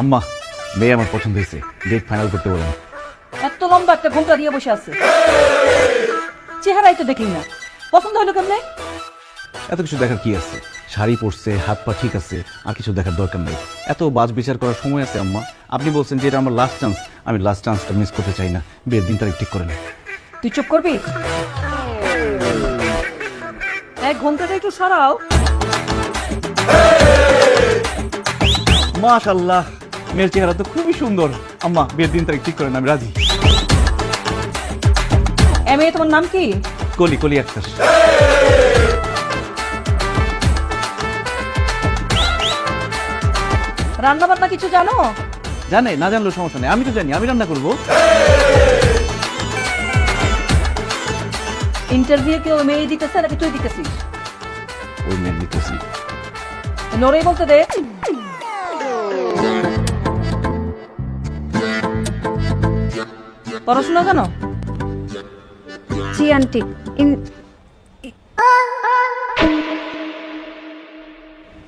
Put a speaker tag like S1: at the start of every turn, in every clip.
S1: আম্মা, মেয়ে আমার পছন্দ হয়েছে, ডেট ফাইনাল করতে বলেন।
S2: এত লম্বা একটা ঘোমটা দিয়ে বসে আছে, চেহারাই তো দেখি না, পছন্দ হলো কেমনে?
S1: এত কিছু দেখার কি আছে? শাড়ি পরছে, হাত পা ঠিক আছে, আর কিছু দেখার দরকার নেই। এত বাজ বিচার করার সময় আছে আম্মা? আপনি বলছেন যে এটা আমার লাস্ট চান্স, আমি লাস্ট চান্সটা মিস করতে চাই না। বিয়ের দিন তারিখ ঠিক করেন।
S2: তুই চুপ করবি? এক ঘন্টাটা একটু সরাও।
S1: মাশাআল্লাহ, মেয়ের চেহারা তো খুবই সুন্দর। আম্মা, বিয়ের দিন তারিখ ঠিক করেন, আমি রাজি।
S2: মেয়ে তোমার নাম কি?
S1: কলি, কলি আক্তার।
S2: রান্না বান্না কিছু জানো?
S1: জানে, না জানলেও সমস্যা নেই, আমি তো জানি, আমি রান্না করবো।
S2: ইন্টারভিউ কি ওই মেয়ে দিতেছে নাকি তুই দিতেছিস?
S1: ওই মেয়ে নিতেছি।
S2: নড়েই বলতে দে। পড়াশোনা জানো?
S3: জি আন্টি,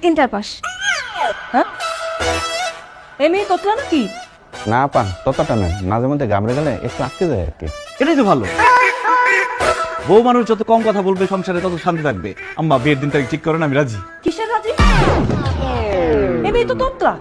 S3: ইন্টার পাস।
S2: হ্যাঁ, মেয়ে তোতলা নাকি?
S4: না পা ততটা নয়, মাঝে মধ্যে ঘাবড়ে গেলে একটু আটকে যায় আর কি।
S1: এটাই তো ভালো। বউ মানুষ যত কম কথা বলবে সংসারে তত শান্তি থাকবে। আম্মা, বিয়ের দিন তারিখ ঠিক করেন, আমি রাজি।
S2: কিসের রাজি? মেয়ে তো তোতলা।